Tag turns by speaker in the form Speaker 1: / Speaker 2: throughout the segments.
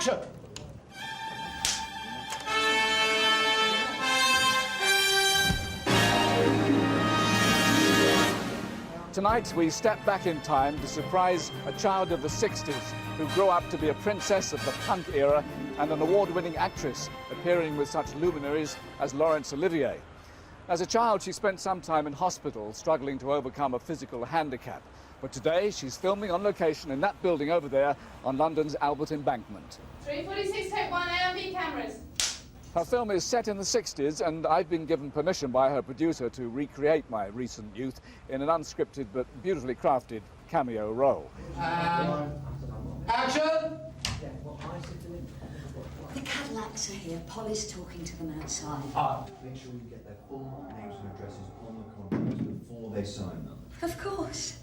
Speaker 1: Action! Tonight, we step back in time to surprise a child of the 60s who grew up to be a princess of the punk era and an award-winning actress, appearing with such luminaries as Laurence Olivier. As a child, she spent some time in hospital, struggling to overcome a physical handicap. But today, she's filming on location in that building over there on London's Albert Embankment.
Speaker 2: 346, take one, AMV cameras.
Speaker 1: Her film is set in the 60s, and I've been given permission by her producer to recreate my recent youth in an unscripted but beautifully crafted cameo role.
Speaker 3: Action!
Speaker 4: The Cadillacs are here. Polly's talking to them outside.
Speaker 5: Make sure you get their full names and addresses on the contracts before they sign them.
Speaker 4: Of course.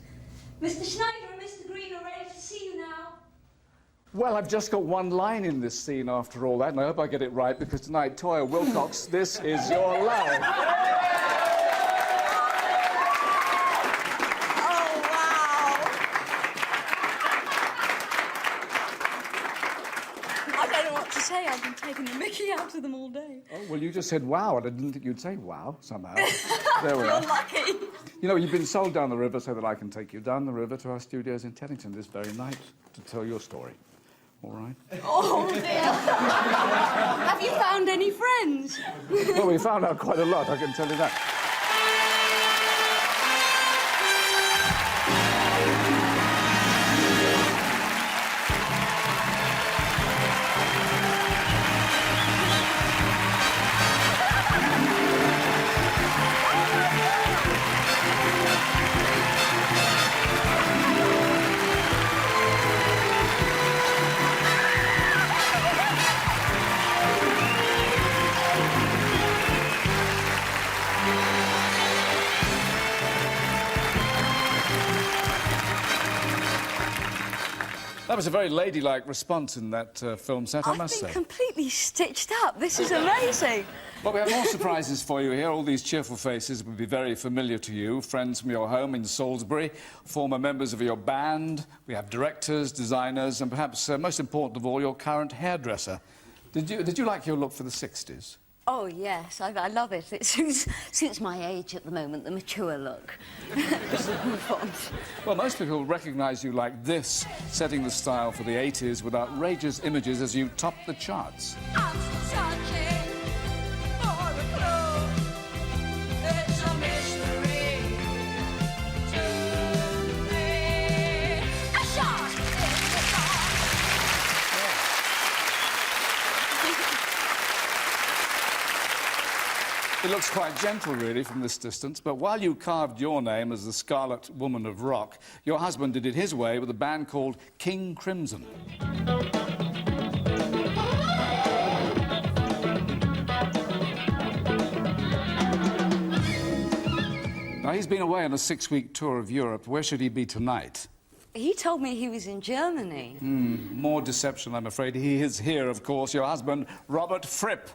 Speaker 4: Mr. Schneider and Mr. Green are ready to see you now.
Speaker 1: Well, I've just got one line in this scene after all that, and I hope I get it right, because tonight, Toyah Willcox, this is your life.
Speaker 6: Oh, wow. I don't know what to say. I've been taking the mickey out of them all day.
Speaker 1: Oh, well, you just said wow, and I didn't think you'd say wow, somehow. There we are.
Speaker 6: You're lucky.
Speaker 1: You know, you've been sold down the river so that I can take you down the river to our studios in Teddington this very night to tell your story. All right?
Speaker 6: Oh, dear. Have you found any friends?
Speaker 1: Well, we found out quite a lot, I can tell you that. That was a very ladylike response in that film set, I must say.
Speaker 6: I've been completely stitched up. This is amazing.
Speaker 1: Well, we have more surprises for you here. All these cheerful faces will be very familiar to you. Friends from your home in Salisbury, former members of your band. We have directors, designers, and perhaps most important of all, your current hairdresser. Did you like your look for the 60s?
Speaker 6: Oh, yes, I love it. It suits my age at the moment, the mature look.
Speaker 1: Well, most people recognise you like this, setting the style for the 80s with outrageous images as you top the charts.
Speaker 6: I'm searching for a clue. It's a mystery to me. A shot in the dark.
Speaker 1: It looks quite gentle, really, from this distance, but while you carved your name as the Scarlet Woman of Rock, your husband did it his way with a band called King Crimson. Now, he's been away on a 6-week tour of Europe. Where should he be tonight?
Speaker 6: He told me he was in Germany.
Speaker 1: More deception, I'm afraid. He is here, of course, your husband, Robert Fripp.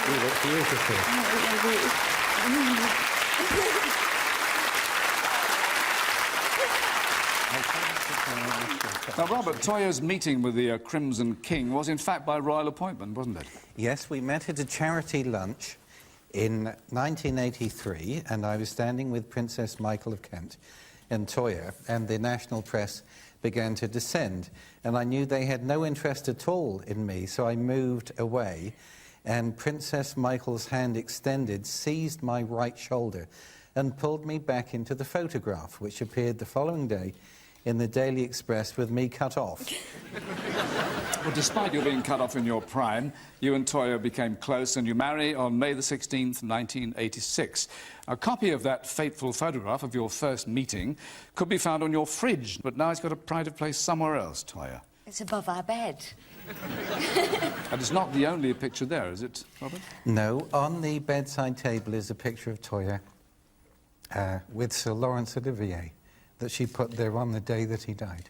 Speaker 5: You look beautiful.
Speaker 1: Now, Robert, Toyah's meeting with the Crimson King was, in fact, by royal appointment, wasn't it?
Speaker 7: Yes, we met at a charity lunch in 1983, and I was standing with Princess Michael of Kent and Toyah, and the national press began to descend. And I knew they had no interest at all in me, so I moved away. And Princess Michael's hand extended, seized my right shoulder, and pulled me back into the photograph, which appeared the following day in the Daily Express with me cut off.
Speaker 1: Well, despite you being cut off in your prime, you and Toyah became close, and you married on May the 16th, 1986. A copy of that fateful photograph of your first meeting could be found on your fridge, but now it's got a private place somewhere else, Toyah.
Speaker 6: It's above our bed.
Speaker 1: And it's not the only picture there, is it, Robert?
Speaker 7: No, on the bedside table is a picture of Toyah with Sir Laurence Olivier that she put there on the day that he died.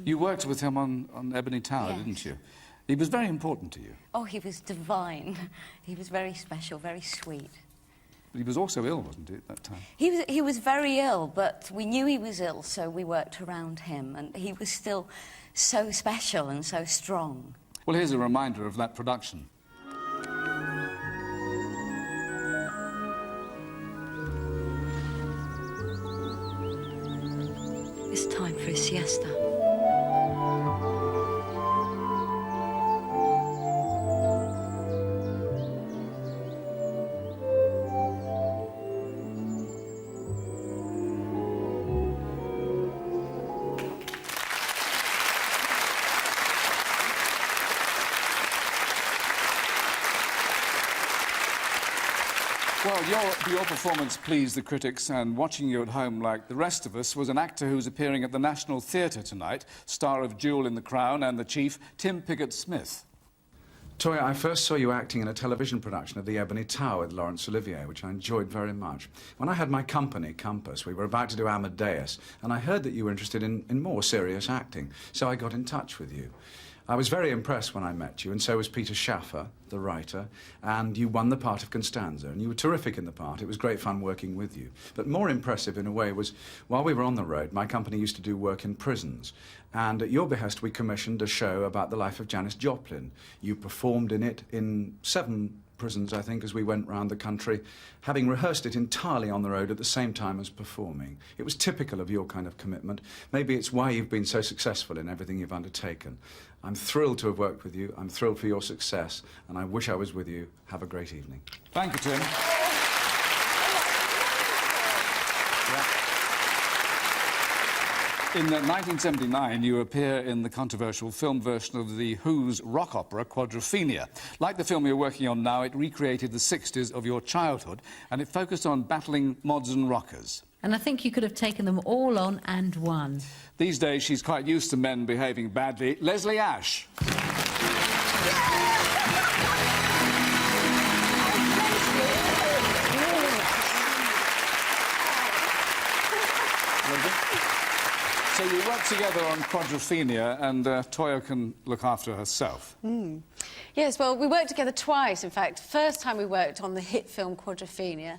Speaker 1: You worked with him on Ebony Tower,
Speaker 6: Yes.
Speaker 1: didn't you? He was very important to you.
Speaker 6: Oh, he was divine. He was very special, very sweet.
Speaker 1: But he was also ill, wasn't he, at that time?
Speaker 6: He was very ill, but we knew he was ill, so we worked around him, and he was still so special and so strong.
Speaker 1: Well, here's a reminder of that production.
Speaker 6: It's time for a siesta.
Speaker 1: Well, your performance pleased the critics, and watching you at home like the rest of us was an actor who's appearing at the National Theatre tonight, star of Jewel in the Crown and The Chief, Tim Pigott-Smith.
Speaker 3: Toyah, I first saw you acting in a television production of The Ebony Tower with Laurence Olivier, which I enjoyed very much. When I had my company, Compass, we were about to do Amadeus, and I heard that you were interested in more serious acting, so I got in touch with you. I was very impressed when I met you, and so was Peter Schaffer, the writer, and you won the part of Constanza, and you were terrific in the part. It was great fun working with you. But more impressive, in a way, was while we were on the road, my company used to do work in prisons, and at your behest, we commissioned a show about the life of Janis Joplin. You performed in it in 7 prisons, I think, as we went round the country, having rehearsed it entirely on the road at the same time as performing. It was typical of your kind of commitment. Maybe it's why you've been so successful in everything you've undertaken. I'm thrilled to have worked with you. I'm thrilled for your success, and I wish I was with you. Have a great evening.
Speaker 1: Thank you, Tim. In 1979, you appear in the controversial film version of The Who's rock opera, Quadrophenia. Like the film you're working on now, it recreated the 60s of your childhood, and it focused on battling modern rockers.
Speaker 8: And I think you could have taken them all on and won.
Speaker 1: These days, she's quite used to men behaving badly. Leslie Ash. So you work together on Quadrophenia, and Toyah can look after herself.
Speaker 9: Yes, well, we worked together twice, in fact. First time we worked on the hit film Quadrophenia,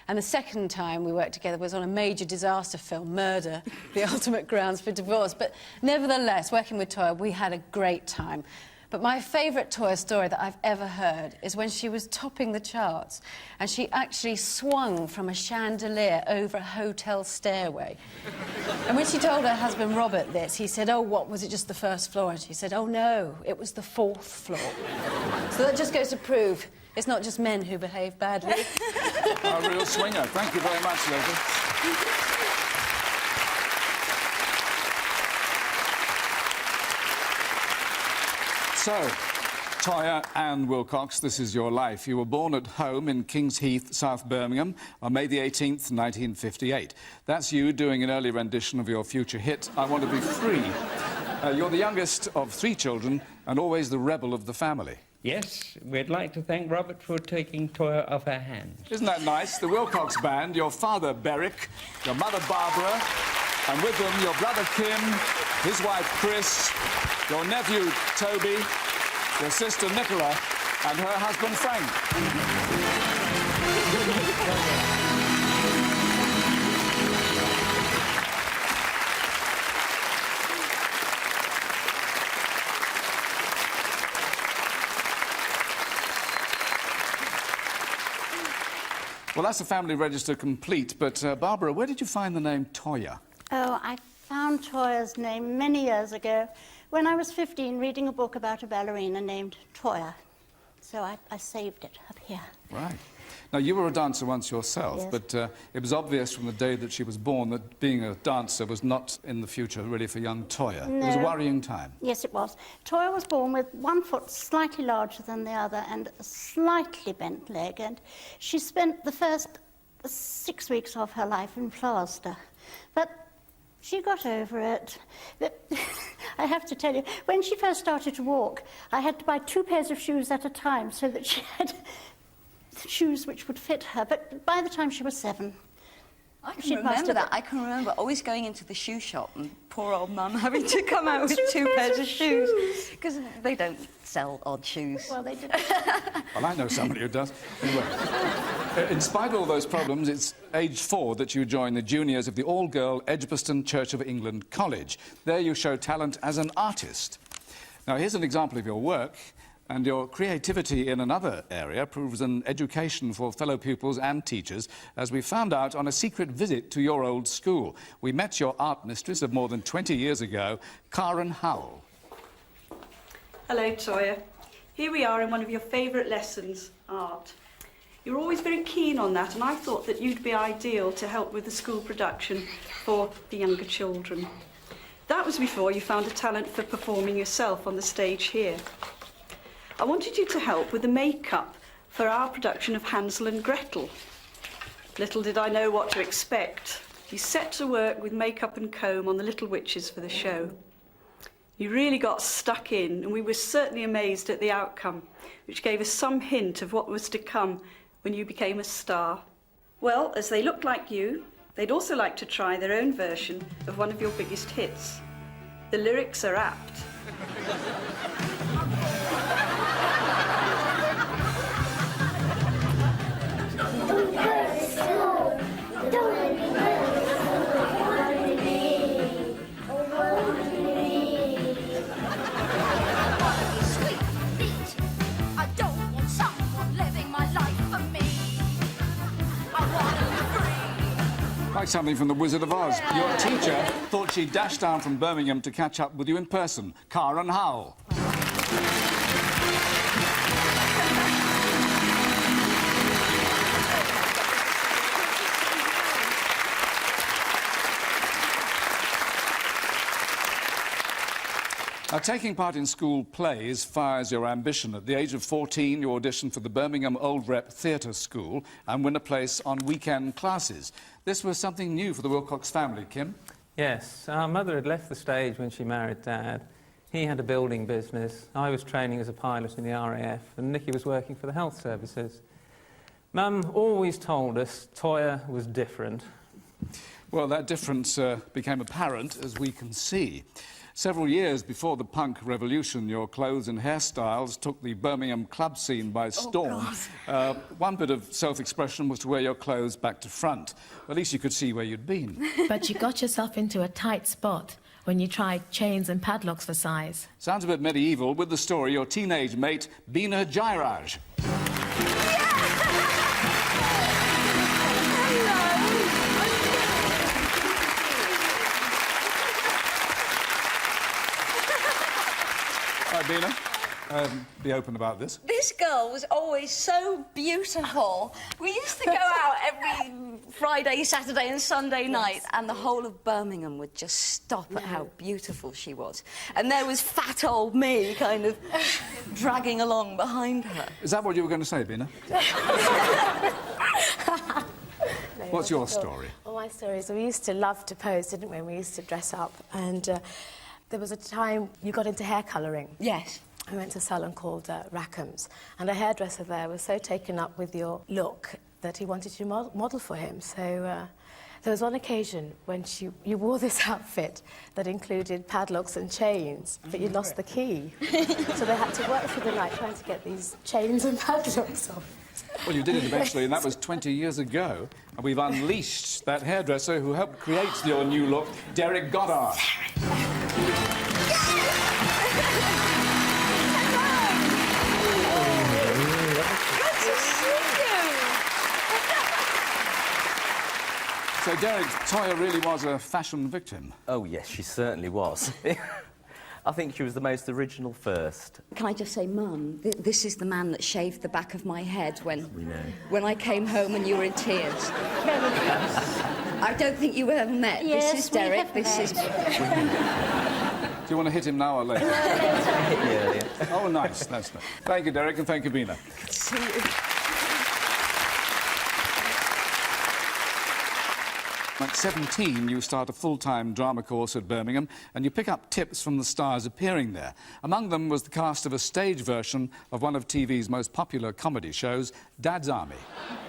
Speaker 9: and the second time we worked together was on a major disaster film, Murder, the ultimate grounds for divorce. But nevertheless, working with Toyah, we had a great time. But my favourite Toyah story that I've ever heard is when she was topping the charts and she actually swung from a chandelier over a hotel stairway. And when she told her husband Robert this, he said, "Oh, what, was it just the first floor?" And she said, "Oh, no, it was the 4th floor." So that just goes to prove it's not just men who behave badly.
Speaker 1: A real swinger. Thank you very much, Leslie. So, Toyah Ann Willcox, this is your life. You were born at home in Kings Heath, South Birmingham, on May the 18th, 1958. That's you doing an early rendition of your future hit, I Want to Be Free. You're the youngest of 3 children and always the rebel of the family.
Speaker 10: Yes, we'd like to thank Robert for taking Toyah off our hands.
Speaker 1: Isn't that nice? The Willcox Band, your father, Beric, your mother, Barbara, and with them, your brother, Kim, his wife, Chris, your nephew, Toby, your sister, Nicola, and her husband, Frank. Well, that's the family register complete, but Barbara, where did you find the name Toyah?
Speaker 11: Oh, I found Toyah's name many years ago when I was 15 reading a book about a ballerina named Toyah. So I saved it up here.
Speaker 1: Right. Now, you were a dancer once yourself,
Speaker 11: Yes.
Speaker 1: but it was obvious from the day that she was born that being a dancer was not in the future really for young Toyah.
Speaker 11: No.
Speaker 1: It was a worrying time.
Speaker 11: Yes, it was. Toyah was born with one foot slightly larger than the other and a slightly bent leg, and she spent the first 6 weeks of her life in plaster. But she got over it. But I have to tell you, when she first started to walk, I had to buy 2 pairs of shoes at a time so that she had shoes which would fit her. But by the time she was 7,
Speaker 6: I can remember that. I can remember always going into the shoe shop and poor old mum having to come out with 2 pairs of shoes. Because they don't sell odd shoes.
Speaker 11: Well, they didn't.
Speaker 1: Well, I know somebody who does. Anyway. In spite of all those problems, it's age 4 that you join the juniors of the all-girl Edgbaston Church of England College. There you show talent as an artist. Now, here's an example of your work, and your creativity in another area proves an education for fellow pupils and teachers, as we found out on a secret visit to your old school. We met your art mistress of more than 20 years ago, Karen Howell.
Speaker 12: Hello, Toyah. Here we are in one of your favourite lessons, art. You're always very keen on that, and I thought that you'd be ideal to help with the school production for the younger children. That was before you found a talent for performing yourself on the stage here. I wanted you to help with the makeup for our production of Hansel and Gretel. Little did I know what to expect. You set to work with makeup and comb on the little witches for the show. You really got stuck in, and we were certainly amazed at the outcome, which gave us some hint of what was to come when you became a star. Well, as they looked like you, they'd also like to try their own version of one of your biggest hits. The lyrics are apt.
Speaker 1: Like something from The Wizard of Oz. Your teacher thought she'd dash down from Birmingham to catch up with you in person. Karen Howell. Now, taking part in school plays fires your ambition. At the age of 14, you auditioned for the Birmingham Old Rep Theatre School and win a place on weekend classes. This was something new for the Willcox family, Kim?
Speaker 13: Yes. Our mother had left the stage when she married Dad. He had a building business. I was training as a pilot in the RAF, and Nicky was working for the health services. Mum always told us Toyah was different.
Speaker 1: Well, that difference became apparent, as we can see. Several years before the punk revolution, your clothes and hairstyles took the Birmingham club scene by storm. One bit of self-expression was to wear your clothes back to front. At least you could see where you'd been.
Speaker 14: But you got yourself into a tight spot when you tried chains and padlocks for size.
Speaker 1: Sounds a bit medieval. With the story, your teenage mate, Bina Jairaj. Hi, Bina. Be open about this.
Speaker 6: This girl was always so beautiful. We used to go out every Friday, Saturday and Sunday night, and the whole of Birmingham would just stop at how beautiful she was. And there was fat old me kind of dragging along behind her.
Speaker 1: Is that what you were going to say, Bina? What's your story?
Speaker 15: Well, my story is we used to love to pose, didn't we? We used to dress up, and there was a time you got into hair colouring.
Speaker 6: Yes.
Speaker 15: I went to a salon called Rackham's, and a hairdresser there was so taken up with your look that he wanted you to model for him. So there was one occasion when you wore this outfit that included padlocks and chains, but you lost the key. So they had to work through the night trying to get these chains and padlocks off.
Speaker 1: Well, you did it eventually, and that was 20 years ago. And we've unleashed that hairdresser who helped create your new look, Derek Goddard. So, Derek, Toyah really was a fashion victim.
Speaker 16: Oh, yes, she certainly was. I think she was the most original first.
Speaker 6: Can I just say, Mum, this is the man that shaved the back of my head when I came home and you were in tears. I don't think you ever met.
Speaker 11: Yes,
Speaker 6: this is Derek. This is.
Speaker 1: Do you want to hit him now or later?
Speaker 16: Yeah.
Speaker 1: Oh, nice. That's nice. Thank you, Derek, and thank you, Bina.
Speaker 6: Good to see you.
Speaker 1: At 17, you start a full-time drama course at Birmingham, and you pick up tips from the stars appearing there. Among them was the cast of a stage version of one of TV's most popular comedy shows, Dad's Army.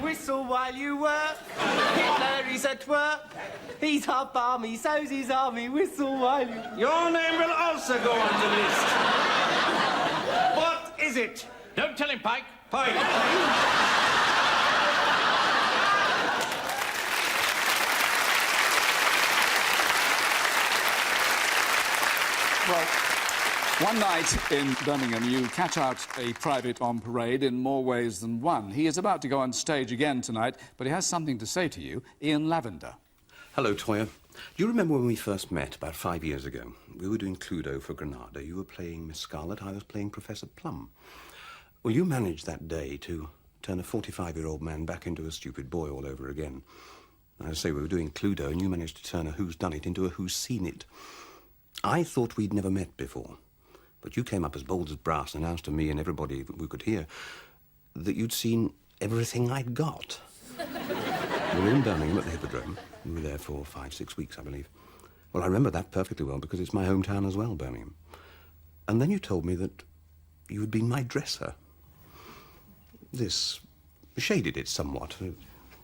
Speaker 17: Whistle while you work, Hitler is at work. He's up army, so's his army, whistle while you...
Speaker 18: Your name will also go on the list. What is it?
Speaker 10: Don't tell him, Pike.
Speaker 18: Pike.
Speaker 1: Well, one night in Birmingham, you catch out a private on parade in more ways than one. He is about to go on stage again tonight, but he has something to say to you. Ian Lavender.
Speaker 19: Hello, Toyah. Do you remember when we first met about 5 years ago? We were doing Cluedo for Granada. You were playing Miss Scarlet, I was playing Professor Plum. Well, you managed that day to turn a 45-year-old man back into a stupid boy all over again. As I say, we were doing Cluedo, and you managed to turn a Who's Done It into a Who's Seen It. I thought we'd never met before, but you came up as bold as brass and announced to me and everybody who could hear that you'd seen everything I'd got. We were in Birmingham at the Hippodrome. We were there for 5, 6 weeks, I believe. Well, I remember that perfectly well because it's my hometown as well, Birmingham. And then you told me that you had been my dresser. This shaded it somewhat. It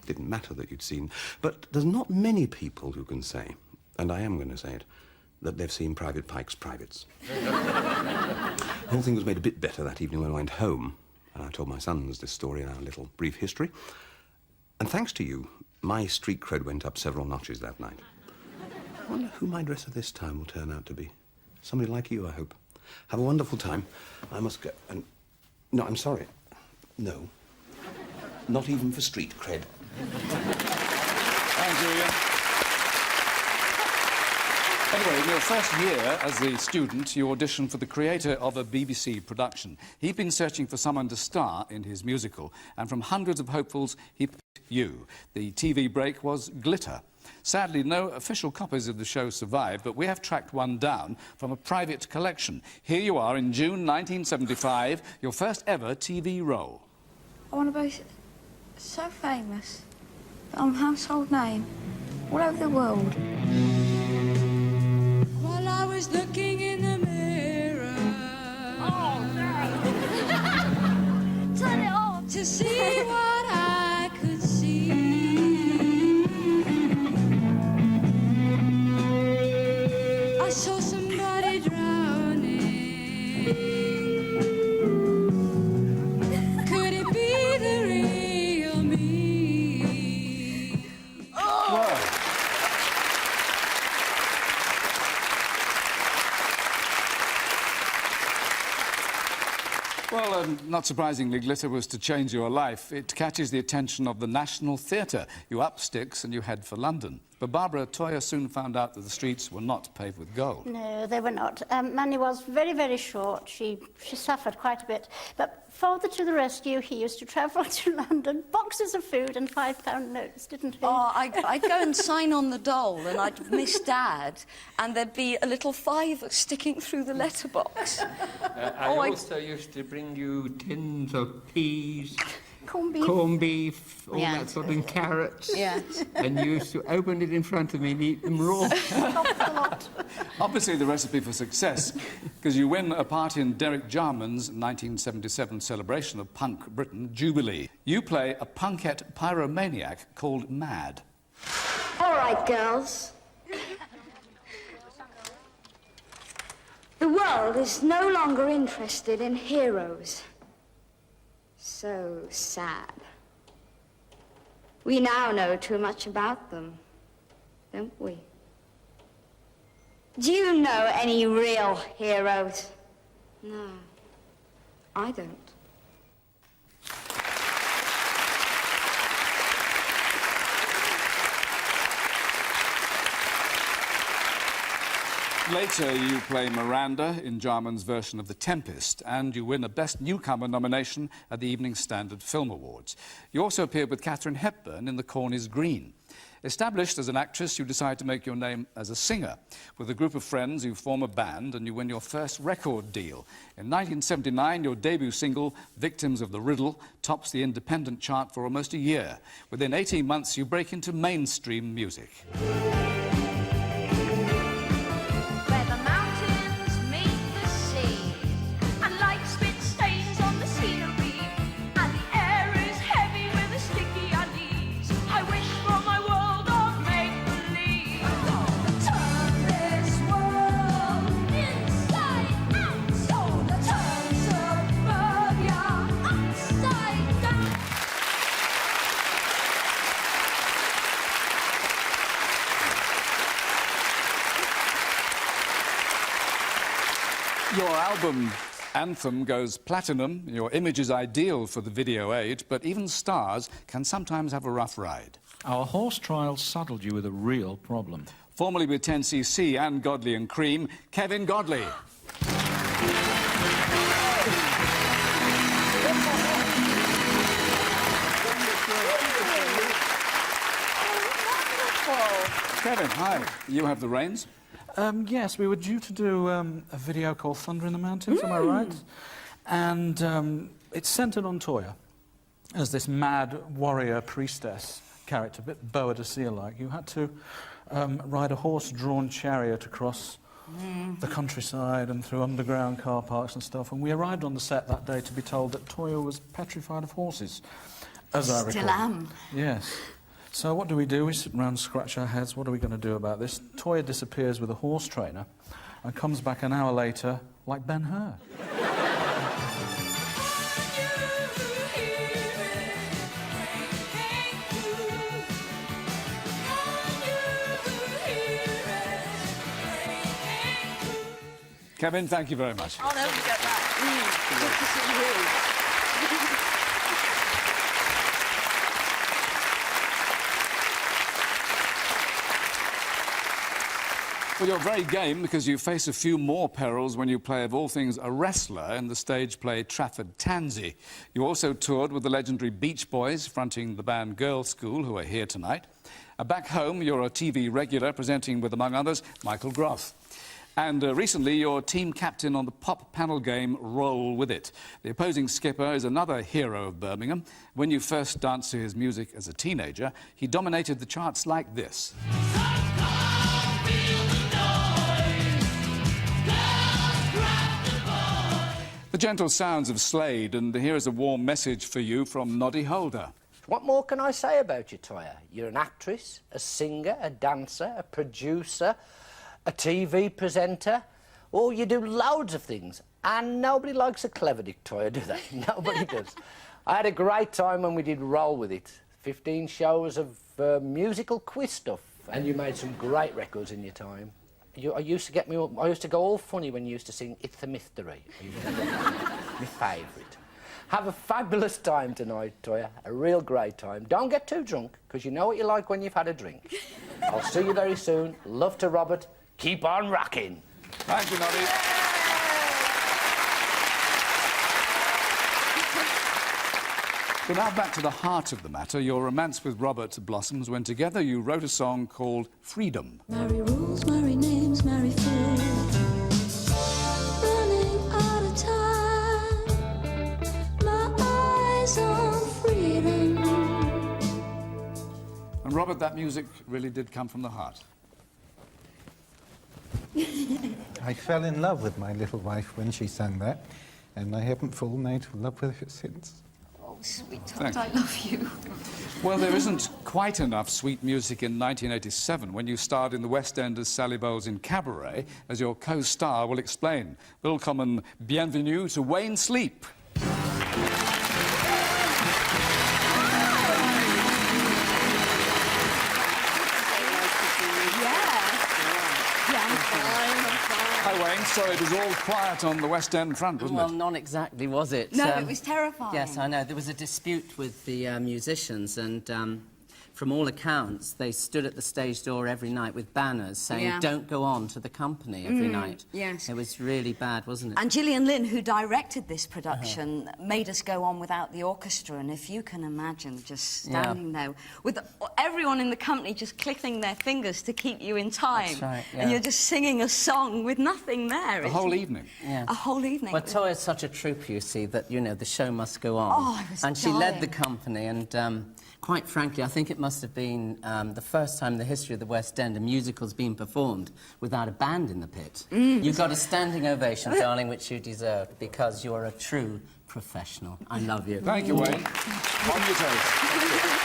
Speaker 19: didn't matter that you'd seen. But there's not many people who can say, and I am going to say it, that they've seen Private Pike's privates. The whole thing was made a bit better that evening when I went home, and I told my sons this story in our little brief history. And thanks to you, my street cred went up several notches that night. I wonder who my dresser this time will turn out to be. Somebody like you, I hope. Have a wonderful time. I must go and... No, I'm sorry. No. Not even for street cred.
Speaker 1: Thank you, Ian. Anyway, in your first year as a student, you auditioned for the creator of a BBC production. He'd been searching for someone to star in his musical, and from hundreds of hopefuls, he picked you. The TV break was Glitter. Sadly, no official copies of the show survive, but we have tracked one down from a private collection. Here you are in June 1975, your first ever TV role.
Speaker 4: I want to be so famous that I'm a household name all over the world. While I was looking in the mirror. Oh, no. Turn it off. To see what I could see. I saw somebody drowning. Could it be the real me?
Speaker 1: Whoa. Well, not surprisingly, Glitter was to change your life. It catches the attention of the National Theatre. You up sticks and you head for London. But Barbara, Toyah soon found out that the streets were not paved with gold.
Speaker 11: No, they were not. Manny was very, very short. She suffered quite a bit. But father to the rescue, he used to travel to London, boxes of food and £5 notes, didn't he?
Speaker 6: Oh, I'd go and sign on the dole and I'd miss Dad and there'd be a little £5 sticking through the letterbox.
Speaker 10: I also used to bring you tins of peas,
Speaker 11: corned beef,
Speaker 10: all that sort of, and carrots.
Speaker 6: Yes.
Speaker 10: And you used to open it in front of me and eat them raw.
Speaker 1: Obviously the recipe for success, because you win a part in Derek Jarman's 1977 celebration of punk Britain, Jubilee. You play a punkette pyromaniac called Mad.
Speaker 4: All right, girls. The world is no longer interested in heroes. So sad. We now know too much about them, don't we? Do you know any real heroes? No, I don't.
Speaker 1: Later, you play Miranda in Jarman's version of The Tempest, and you win a Best Newcomer nomination at the Evening Standard Film Awards. You also appeared with Katharine Hepburn in The Corn is Green. Established as an actress, you decide to make your name as a singer. With a group of friends, you form a band and you win your first record deal. In 1979, your debut single, Victims of the Riddle, tops the independent chart for almost a year. Within 18 months, you break into mainstream music. Your album Anthem goes platinum. Your image is ideal for the video age, but even stars can sometimes have a rough ride.
Speaker 20: Our horse trials saddled you with a real problem.
Speaker 1: Formerly with 10cc and Godley and Cream, Kevin Godley. Kevin, hi. You have the reins.
Speaker 20: Yes, we were due to do a video called Thunder in the Mountains, am I right? And it's centred on Toyah as this mad warrior priestess character, a bit Boa de Seal-like. You had to ride a horse-drawn chariot across the countryside and through underground car parks and stuff, and we arrived on the set that day to be told that Toyah was petrified of horses, as I recall.
Speaker 6: Still am.
Speaker 20: Yes. So what do? We sit around and scratch our heads. What are we going to do about this? Toyah disappears with a horse trainer and comes back an hour later like Ben-Hur.
Speaker 1: Kevin, thank you very much.
Speaker 6: I'll never get that. Good to see you.
Speaker 1: Well, you're very game because you face a few more perils when you play, of all things, a wrestler in the stage play Trafford Tansy. You also toured with the legendary Beach Boys, fronting the band Girls' School, who are here tonight. Back home, you're a TV regular, presenting with, among others, Michael Groff. And recently, you're team captain on the pop panel game Roll With It. The opposing skipper is another hero of Birmingham. When you first danced to his music as a teenager, he dominated the charts like this. The gentle sounds of Slade, and here is a warm message for you from Noddy Holder.
Speaker 21: What more can I say about you, Toyah? You're an actress, a singer, a dancer, a producer, a TV presenter. Oh, you do loads of things. And nobody likes a clever dick, Toyah, do they? Nobody does. I had a great time when we did Roll With It. 15 shows of musical quiz stuff. And you made some great records in your time. I used to go all funny when you used to sing It's a Mystery. My favourite. Have a fabulous time tonight, Toyah. A real great time. Don't get too drunk, because you know what you like when you've had a drink. I'll see you very soon. Love to Robert. Keep on rocking.
Speaker 1: Thank you, Noddy. So now back to the heart of the matter. Your romance with Robert blossoms when together you wrote a song called Freedom.
Speaker 22: Marry rules, marry names, marry fear. Running out of time. My eyes on freedom.
Speaker 1: And Robert, that music really did come from the heart.
Speaker 7: I fell in love with my little wife when she sang that, and I haven't fallen out of love with her since.
Speaker 6: Oh, sweetheart, I love you.
Speaker 1: Well, there isn't quite enough sweet music in 1987 when you starred in the West End as Sally Bowles in Cabaret, as your co-star will explain. Willkommen, bienvenue to Wayne Sleep. Hi, Wayne. Sorry, it was all quiet on the West End front, wasn't it?
Speaker 23: Well, not exactly, was it?
Speaker 6: No, it was terrifying.
Speaker 23: Yes, I know. There was a dispute with the musicians, and from all accounts, they stood at the stage door every night with banners saying, don't go on to the company every night.
Speaker 6: Yes.
Speaker 23: It was really bad, wasn't it?
Speaker 6: And Gillian Lynn, who directed this production, made us go on without the orchestra, and if you can imagine just standing there with everyone in the company just clicking their fingers to keep you in time.
Speaker 23: That's right,
Speaker 6: And you're just singing a song with nothing there.
Speaker 1: A whole evening.
Speaker 23: Yeah.
Speaker 6: A whole evening.
Speaker 23: Well, Toyah's such a troupe, you see, that, you know, the show must go on.
Speaker 6: Oh, I was
Speaker 23: And she led the company, and quite frankly, I think it must have been the first time in the history of the West End a musical's been performed without a band in the pit. You got a standing ovation, darling, which you deserved, because you're a true professional. I love you.
Speaker 1: Thank you, Wayne. On your toes.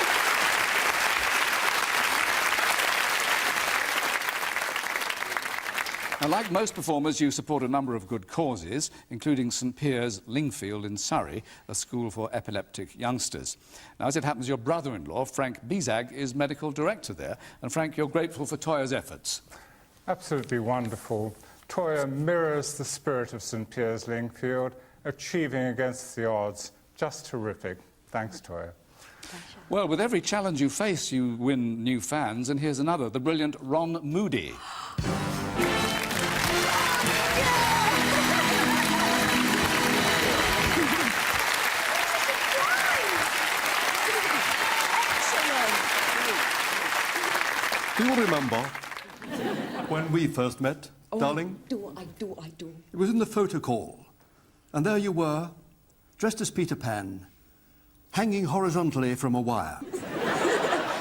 Speaker 1: Now, like most performers, you support a number of good causes, including St Piers, Lingfield in Surrey, a school for epileptic youngsters. Now, as it happens, your brother-in-law, Frank Bizag, is medical director there. And, Frank, you're grateful for Toyah's efforts.
Speaker 24: Absolutely wonderful.
Speaker 2: Toyah mirrors the spirit of St Piers Lingfield, achieving against the odds. Just terrific. Thanks, Toyah.
Speaker 1: Well, with every challenge you face, you win new fans, and here's another, the brilliant Ron Moody.
Speaker 3: Do you remember when we first met, darling?
Speaker 6: I do.
Speaker 3: It was in the photo call. And there you were, dressed as Peter Pan, hanging horizontally from a wire.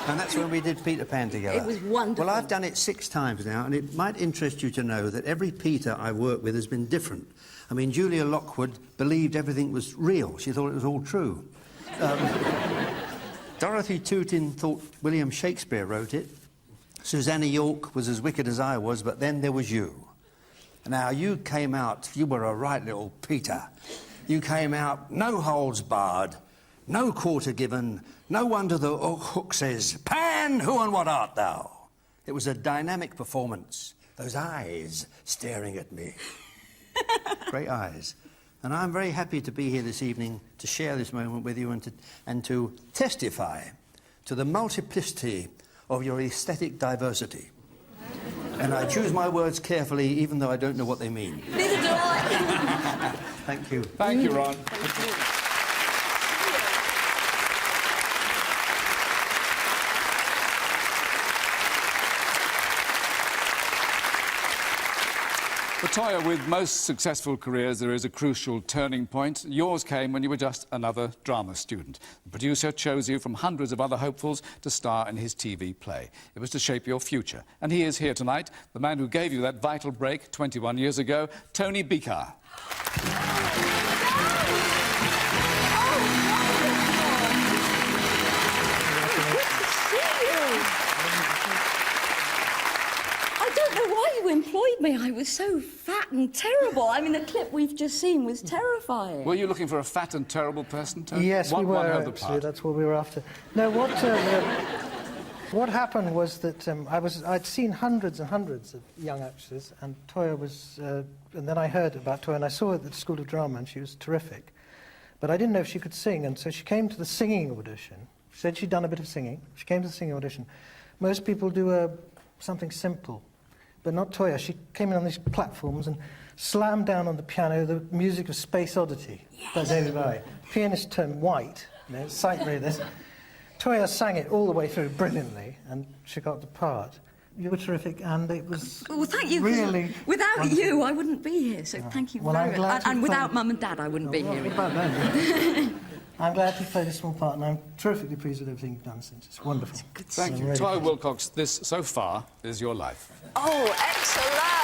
Speaker 5: And that's when we did Peter Pan together.
Speaker 6: It was wonderful.
Speaker 5: Well, I've done it 6 times now, and it might interest you to know that every Peter I've worked with has been different. I mean, Julia Lockwood believed everything was real. She thought it was all true. Dorothy Tootin thought William Shakespeare wrote it. Susanna York was as wicked as I was, but then there was you. Now, you came out, you were a right little Peter. You came out, no holds barred, no quarter given, no wonder the hook says, Pan, who and what art thou? It was a dynamic performance, those eyes staring at me. Great eyes. And I'm very happy to be here this evening to share this moment with you and to testify to the multiplicity of your aesthetic diversity. And I choose my words carefully, even though I don't know what they mean.
Speaker 6: Neither do I.
Speaker 5: Thank you.
Speaker 1: Thank you, Ron. For Toyah, with most successful careers, there is a crucial turning point. Yours came when you were just another drama student. The producer chose you from hundreds of other hopefuls to star in his TV play. It was to shape your future. And he is here tonight, the man who gave you that vital break 21 years ago, Tony Beaker.
Speaker 6: Employed me. I was so fat and terrible. I mean, the clip we've just seen was terrifying.
Speaker 1: Were you looking for a fat and terrible person, Tony?
Speaker 24: Yes, we were, actually. That's what we were after. No, what happened was that I'd seen hundreds and hundreds of young actresses, and Toyah was... and then I heard about Toyah, and I saw her at the School of Drama, and she was terrific. But I didn't know if she could sing, and so she came to the singing audition. She said she'd done a bit of singing. She came to the singing audition. Most people do something simple. But not Toyah. She came in on these platforms and slammed down on the piano the music of Space Oddity by David Bowie. The pianist turned white, sight readers. Toyah sang it all the way through brilliantly, and she got the part. You were terrific, and it was
Speaker 6: well, thank you.
Speaker 24: Really
Speaker 6: without
Speaker 24: wonderful.
Speaker 6: you, I wouldn't be here, so thank you very much. And without Mum and Dad, I wouldn't be here.
Speaker 24: What about them? I'm glad you played a small part, and I'm terrifically pleased with everything you've done since. It's wonderful.
Speaker 1: Thank you. Toyah Willcox, this, so far, is your life.
Speaker 6: Oh, excellent!